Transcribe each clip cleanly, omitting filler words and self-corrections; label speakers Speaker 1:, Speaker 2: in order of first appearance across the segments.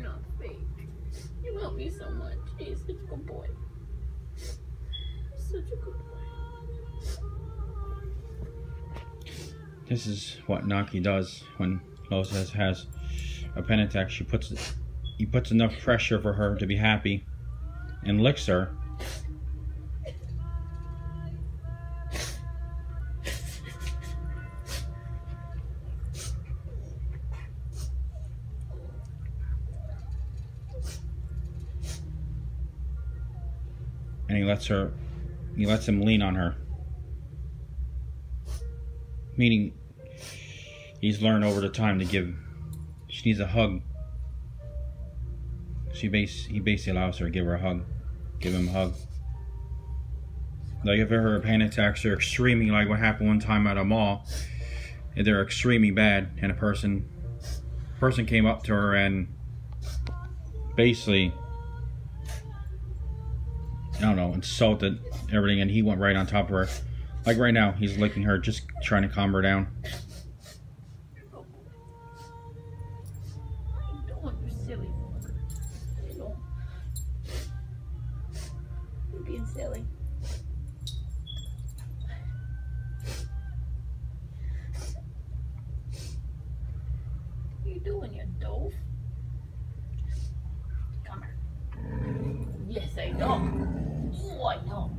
Speaker 1: not fake. You help me so much. He's such a good boy. Such a good boy.
Speaker 2: This is what Naki does when Lois has a panic attack. He puts enough pressure for her to be happy and licks her. And he lets him lean on her. Meaning, he's learned over the time to give. She needs a hug. He basically allows her to give her a hug, give him a hug. Like if her panic attacks are extremely, like what happened one time at a mall, and they're extremely bad, and a person came up to her and basically, I don't know, insulted everything, and he went right on top of her. Like right now, he's licking her, just trying to calm her down.
Speaker 1: Don't, you silly fucker. Don't. You're being silly. What are you doing, you doof? Come here. Yes, I know. Oh, I know.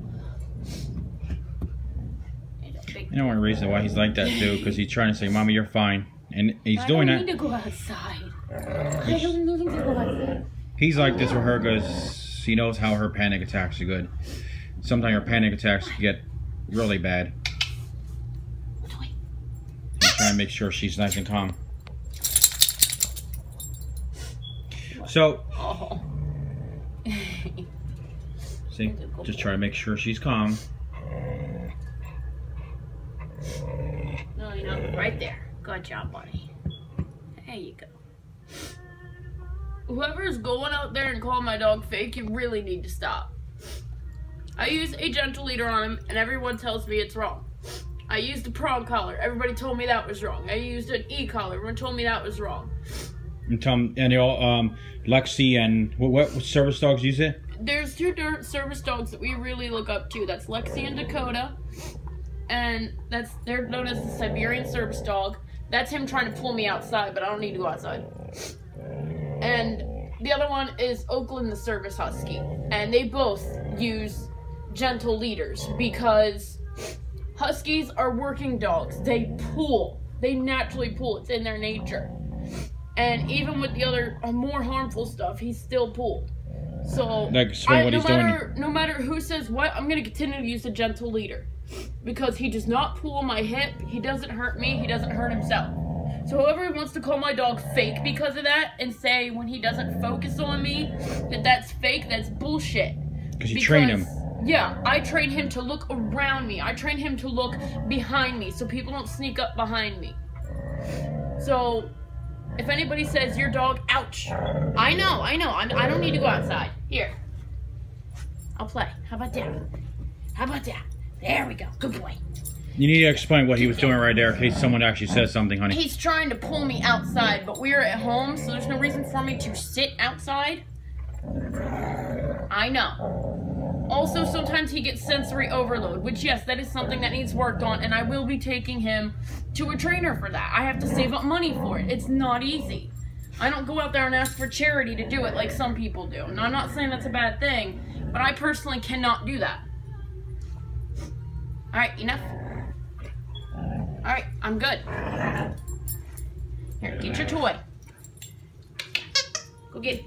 Speaker 2: You know one reason why he's like that too, because he's trying to say, "Mommy, you're fine," and he's doing that.
Speaker 1: I don't need to go outside. I don't need to go outside.
Speaker 2: He's like this with her because he knows how her panic attacks are good. Sometimes her panic attacks get really bad. He's trying to make sure she's nice and calm. So, see, just try to make sure she's calm.
Speaker 1: No, you know, right there. Good job, buddy. There you go. Whoever's going out there and calling my dog fake, you really need to stop. I use a gentle leader on him, and everyone tells me it's wrong. I used a prong collar. Everybody told me that was wrong. I used an e-collar. Everyone told me that was wrong.
Speaker 2: And they all, Lexi and what service dogs use it?
Speaker 1: There's two different service dogs that we really look up to. That's Lexi and Dakota. And they're known as the Siberian service dog. That's him trying to pull me outside, but I don't need to go outside. And the other one is Oakland the service husky. And they both use gentle leaders because huskies are working dogs. They pull. They naturally pull. It's in their nature. And even with the other more harmful stuff, he's still pulled. So no matter who says what, I'm gonna continue to use the gentle leader. Because he does not pull my hip, he doesn't hurt me, he doesn't hurt himself. So whoever wants to call my dog fake because of that and say when he doesn't focus on me that that's fake, that's bullshit.
Speaker 2: Because you train him.
Speaker 1: Yeah, I train him to look around me. I train him to look behind me so people don't sneak up behind me. So if anybody says your dog, ouch. I know. I don't need to go outside. Here. I'll play. How about that? How about that? There we go. Good boy.
Speaker 2: You need to explain what he was doing right there in case someone actually says something, honey.
Speaker 1: He's trying to pull me outside, but we're at home, so there's no reason for me to sit outside. I know. Also, sometimes he gets sensory overload, which, yes, that is something that needs worked on, and I will be taking him to a trainer for that. I have to save up money for it. It's not easy. I don't go out there and ask for charity to do it like some people do. And I'm not saying that's a bad thing, but I personally cannot do that. Alright, enough? Alright, I'm good. Here, get your toy. Go get it.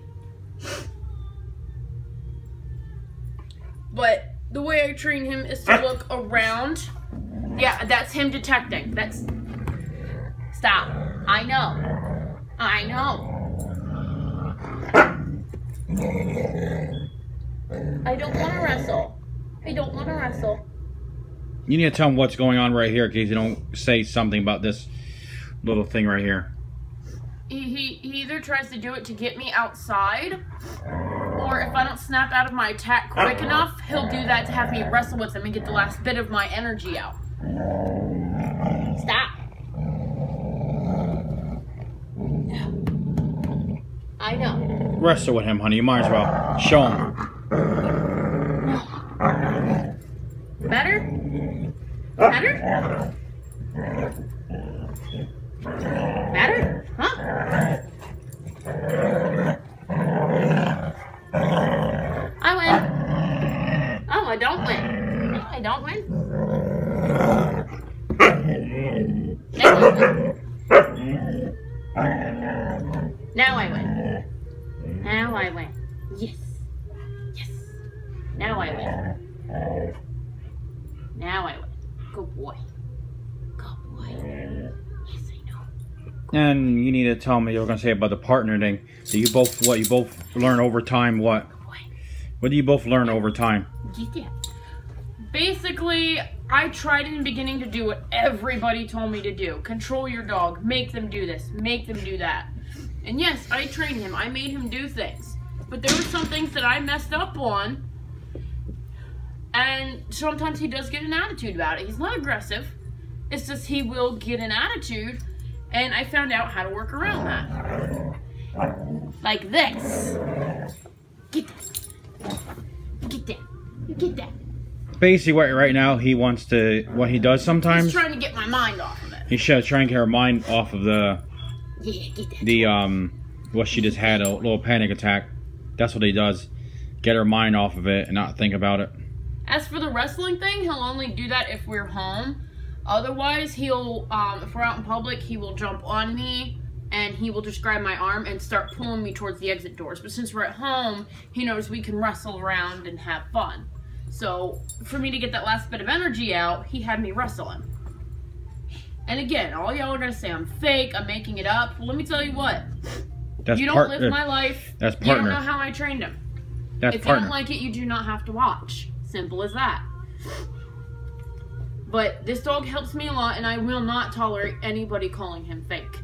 Speaker 1: But the way I train him is to look around. Yeah, that's him detecting. That's... Stop. I know. I know. I don't want to wrestle. I don't want to wrestle.
Speaker 2: You need to tell him what's going on right here in case you don't say something about this little thing right here.
Speaker 1: He either tries to do it to get me outside, or if I don't snap out of my attack quick enough, he'll do that to have me wrestle with him and get the last bit of my energy out. Stop. I know.
Speaker 2: Wrestle with him, honey. You might as well. Show him.
Speaker 1: Better? Better? Better? Huh? I win. Oh, I don't win. No, I don't win. Now I win. Now I win. Yes. Yes. Now I win. Now I win. Good boy. Good boy. Yes, I know.
Speaker 2: And you need to tell me what you're gonna say about the partner thing. Do you both learn over time? What do you both learn over time?
Speaker 1: Yeah. Basically, I tried in the beginning to do what everybody told me to do. Control your dog. Make them do this. Make them do that. And yes, I trained him. I made him do things. But there were some things that I messed up on. And sometimes he does get an attitude about it. He's not aggressive. It's just he will get an attitude. And I found out how to work around that. Like this. Get that. Get that. Get that.
Speaker 2: Basically, right now, he wants to, what he does sometimes.
Speaker 1: He's trying to get my mind off of it.
Speaker 2: He's trying to get her mind off of
Speaker 1: Yeah, get that.
Speaker 2: what she just had, a little panic attack. That's what he does. Get her mind off of it and not think about it.
Speaker 1: As for the wrestling thing, he'll only do that if we're home. Otherwise, he'll, if we're out in public, he will jump on me and he will just grab my arm and start pulling me towards the exit doors. But since we're at home, he knows we can wrestle around and have fun. So, for me to get that last bit of energy out, he had me wrestle him. And again, all y'all are going to say I'm fake, I'm making it up. Well, let me tell you what.
Speaker 2: That's
Speaker 1: you don't live my life.
Speaker 2: That's partner.
Speaker 1: You don't know how I trained him.
Speaker 2: That's
Speaker 1: if
Speaker 2: partner.
Speaker 1: you don't like it, you do not have to watch. Simple as that. But this dog helps me a lot, and I will not tolerate anybody calling him fake.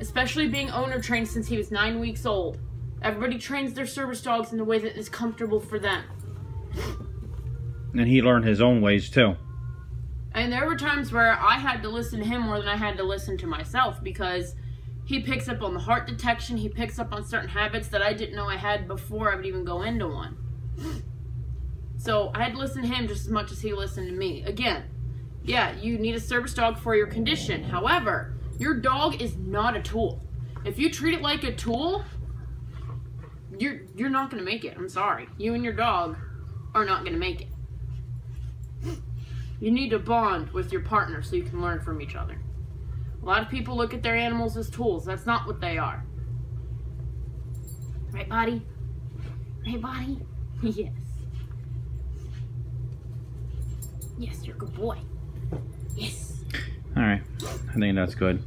Speaker 1: Especially being owner trained since he was 9 weeks old. Everybody trains their service dogs in the way that is comfortable for them.
Speaker 2: And he learned his own ways too.
Speaker 1: And there were times where I had to listen to him more than I had to listen to myself, because he picks up on the heart detection, he picks up on certain habits that I didn't know I had before I would even go into one. So I had to listen to him just as much as he listened to me. Again, yeah, you need a service dog for your condition. However, your dog is not a tool. If you treat it like a tool, you're not going to make it. I'm sorry. You and your dog are not going to make it. You need to bond with your partner so you can learn from each other. A lot of people look at their animals as tools. That's not what they are. Right, Buddy? Right, Buddy? Yes. Yes, you're a good boy. Yes.
Speaker 2: Alright. I think that's good.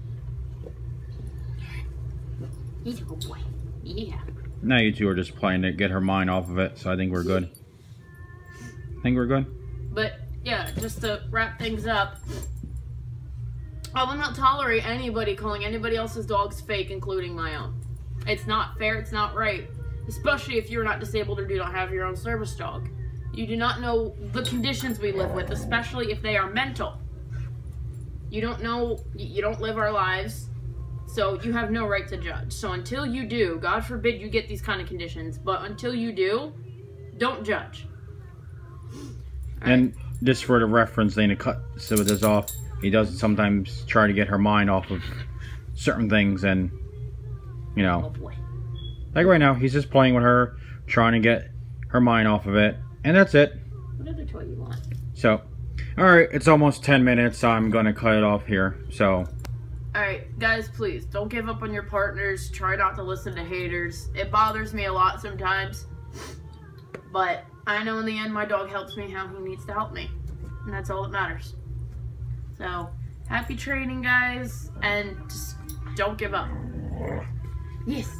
Speaker 1: He's a good boy. Yeah.
Speaker 2: Now you two are just playing to get her mind off of it, so I think we're good. I think we're good.
Speaker 1: But, yeah, just to wrap things up, I will not tolerate anybody calling anybody else's dogs fake, including my own. It's not fair, it's not right. Especially if you're not disabled or do not have your own service dog. You do not know the conditions we live with, especially if they are mental. You don't know, you don't live our lives, so you have no right to judge. So until you do, God forbid you get these kind of conditions, but until you do, don't judge.
Speaker 2: And just for the reference thing to cut some of this off, he does sometimes try to get her mind off of certain things, and you know,
Speaker 1: Oh boy.
Speaker 2: like right now, he's just playing with her, trying to get her mind off of it, and that's it.
Speaker 1: What other toy you want?
Speaker 2: So, alright, it's almost 10 minutes, so I'm gonna cut it off here, so.
Speaker 1: Alright, guys, please, don't give up on your partners. Try not to listen to haters. It bothers me a lot sometimes. But I know in the end my dog helps me how he needs to help me. And that's all that matters. So, happy training, guys. And just don't give up. Yes.